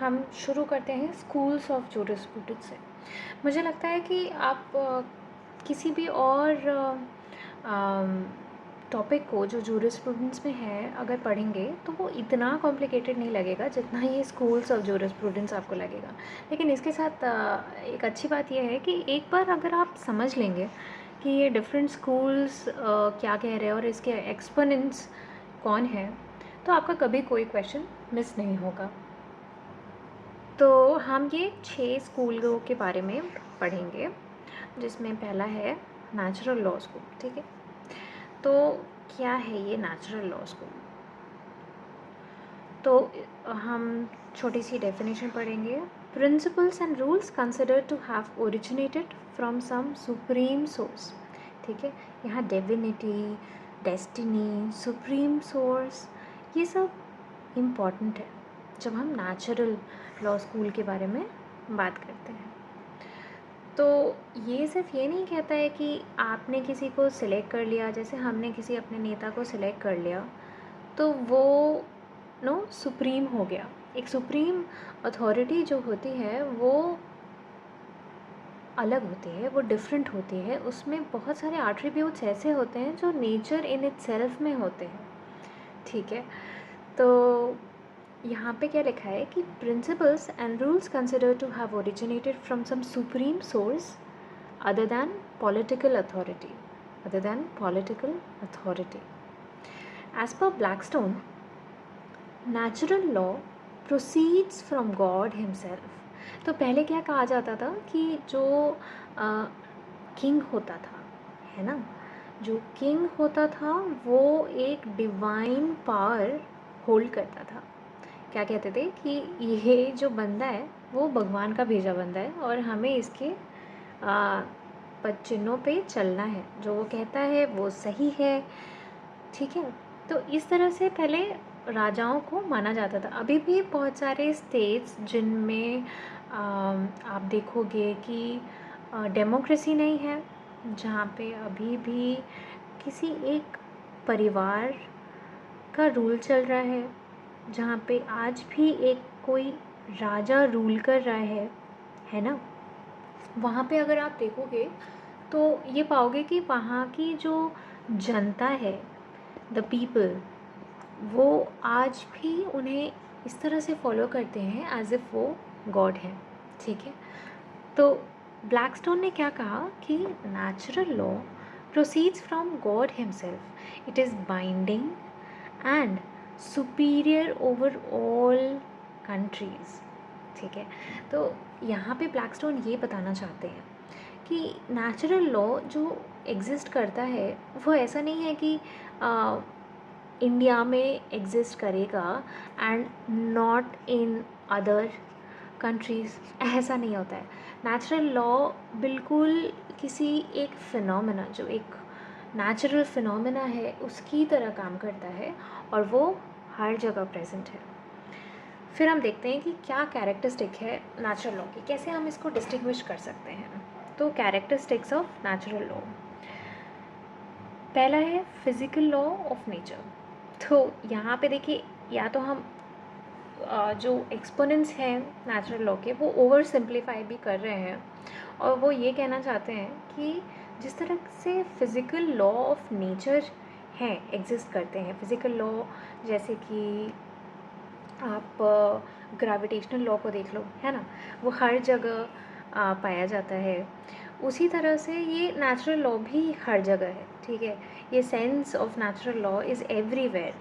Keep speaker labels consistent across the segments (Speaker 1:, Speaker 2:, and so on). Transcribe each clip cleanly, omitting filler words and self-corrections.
Speaker 1: हम शुरू करते हैं स्कूल्स ऑफ जूरिस्प्रूडेंस से। मुझे लगता है कि आप किसी भी और टॉपिक को जो जूरिस्प्रूडेंस में है अगर पढ़ेंगे तो वो इतना कॉम्प्लिकेटेड नहीं लगेगा जितना ये स्कूल्स ऑफ जूरिस्प्रूडेंस आपको लगेगा। लेकिन इसके साथ एक अच्छी बात यह है कि एक बार अगर आप समझ लेंगे कि ये डिफरेंट स्कूल्स क्या कह रहे हैं और इसके एक्सपोनेंट्स कौन है, तो आपका कभी कोई क्वेश्चन मिस नहीं होगा। तो हम ये 6 स्कूलों के बारे में पढ़ेंगे, जिसमें पहला है नेचुरल लॉ स्कूल। ठीक है, तो क्या है ये नेचुरल लॉ स्कूल? तो हम छोटी सी डेफिनेशन पढ़ेंगे। Principles and rules considered to have originated from some supreme source. ठीक है, यहाँ डिविनिटी, डेस्टिनी, सुप्रीम सोर्स, ये सब इम्पॉर्टेंट है जब हम नेचुरल लॉ स्कूल के बारे में बात करते हैं। तो ये सिर्फ ये नहीं कहता है कि आपने किसी को सिलेक्ट कर लिया, जैसे हमने किसी अपने नेता को सिलेक्ट कर लिया तो वो सुप्रीम हो गया। एक सुप्रीम अथॉरिटी जो होती है वो अलग होती है, वो डिफरेंट होती है, उसमें बहुत सारे एट्रीब्यूट्स ऐसे होते हैं जो नेचर इन इटसेल्फ में होते हैं। ठीक है, तो यहाँ पे क्या लिखा है कि principles and rules consider to have originated from some supreme source other than political authority, other than political authority. As per Blackstone, natural law proceeds from God himself. तो पहले क्या कहा जाता था कि जो किंग होता था, है ना, जो किंग होता था वो एक डिवाइन पावर होल्ड करता था। क्या कहते थे कि ये जो बंदा है वो भगवान का भेजा बंदा है और हमें इसके चिन्हों पे चलना है, जो वो कहता है वो सही है। ठीक है, तो इस तरह से पहले राजाओं को माना जाता था। अभी भी बहुत सारे स्टेट्स जिनमें आप देखोगे कि डेमोक्रेसी नहीं है, जहाँ पे अभी भी किसी एक परिवार का रूल चल रहा है, जहाँ पे आज भी एक कोई राजा रूल कर रहा है ना। वहाँ पे अगर आप देखोगे तो ये पाओगे कि वहाँ की जो जनता है, द पीपल, वो आज भी उन्हें इस तरह से फॉलो करते हैं एज इफ़ वो गॉड है। ठीक है, तो ब्लैकस्टोन ने क्या कहा कि natural law proceeds from God himself, it is binding and superior over all countries. ठीक है, तो यहाँ पे ब्लैकस्टोन ये बताना चाहते हैं कि नेचुरल लॉ जो एग्जिस्ट करता है वो ऐसा नहीं है कि इंडिया में एग्जिस्ट करेगा and not in other countries, ऐसा नहीं होता है। नेचुरल लॉ बिल्कुल किसी एक फिनोमेना, जो एक नेचुरल फिनोमेना है, उसकी तरह काम करता है और वो हर जगह प्रेजेंट है। फिर हम देखते हैं कि क्या कैरेक्टरिस्टिक है नेचुरल लॉ की, कैसे हम इसको डिस्टिंग्विश कर सकते हैं। तो कैरेक्टरिस्टिक्स ऑफ नेचुरल लॉ, पहला है फिज़िकल लॉ ऑफ नेचर। तो यहाँ पे देखिए, या तो हम जो एक्सपोनेंट्स हैं नेचुरल लॉ के वो ओवर सिंप्लीफाई भी कर रहे हैं और वो ये कहना चाहते हैं कि जिस तरह से फिज़िकल लॉ ऑफ नेचर हैं, एग्जिस्ट करते हैं फिज़िकल लॉ, जैसे कि आप ग्रेविटेशनल लॉ को देख लो, है ना, वो हर जगह पाया जाता है। उसी तरह से ये नेचुरल लॉ भी हर जगह है। ठीक है, ये sense of natural law is everywhere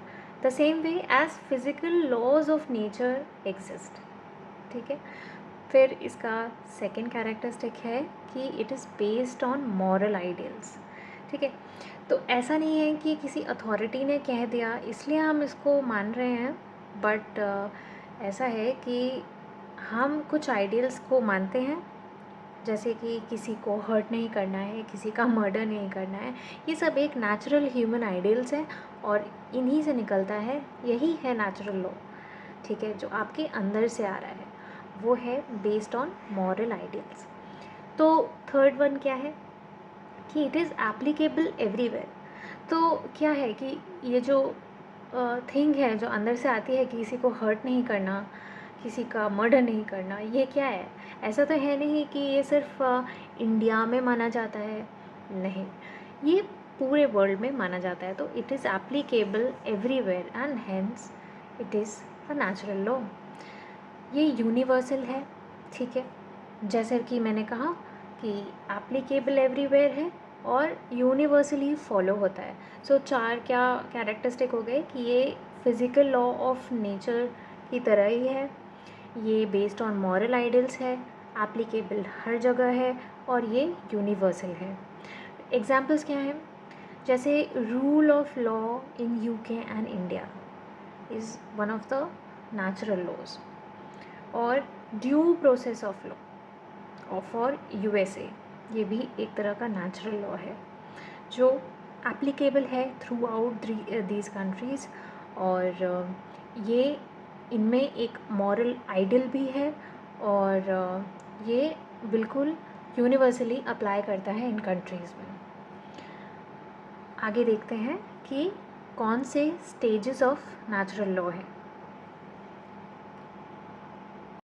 Speaker 1: the same way as physical laws of nature exist. ठीक है, फिर इसका सेकेंड कैरेक्टरिस्टिक है कि it is based on moral ideals. ठीक है, तो ऐसा नहीं है कि किसी अथॉरिटी ने कह दिया इसलिए हम इसको मान रहे हैं, बट ऐसा है कि हम कुछ आइडियल्स को मानते हैं, जैसे कि किसी को हर्ट नहीं करना है, किसी का मर्डर नहीं करना है। ये सब एक नेचुरल ह्यूमन आइडियल्स हैं और इन्हीं से निकलता है, यही है नेचुरल लॉ। ठीक है, जो आपके अंदर से आ रहा है वो है बेस्ड ऑन मॉरल आइडियल्स। तो थर्ड वन क्या है कि इट इज़ एप्लीकेबल एवरीवेयर। तो क्या है कि ये जो थिंग है जो अंदर से आती है कि किसी को हर्ट नहीं करना, किसी का मर्डर नहीं करना, ये क्या है? ऐसा तो है नहीं कि ये सिर्फ इंडिया में माना जाता है, नहीं, ये पूरे वर्ल्ड में माना जाता है। तो it is applicable everywhere and hence it is a natural law. ये यूनिवर्सल है, ठीक है, जैसे कि मैंने कहा कि एप्लीकेबल एवरीवेयर है और यूनिवर्सली फॉलो होता है। सो चार क्या कैरेक्टरिस्टिक हो गए कि ये फिज़िकल लॉ ऑफ नेचर की तरह ही है, ये बेस्ड ऑन मॉरल आइडल्स है, एप्लीकेबल हर जगह है और ये यूनिवर्सल है। एग्जाम्पल्स क्या हैं? जैसे rule of law in UK and India is one of the natural laws, और due process of law for USA, ये भी एक तरह का नेचुरल लॉ है जो एप्लीकेबल है थ्रू आउट दीज कंट्रीज़। और ये इनमें एक मॉरल आइडल भी है और ये बिल्कुल यूनिवर्सली अप्लाई करता है इन कंट्रीज़ में। आगे देखते हैं कि कौन से स्टेजेस ऑफ नेचुरल लॉ है।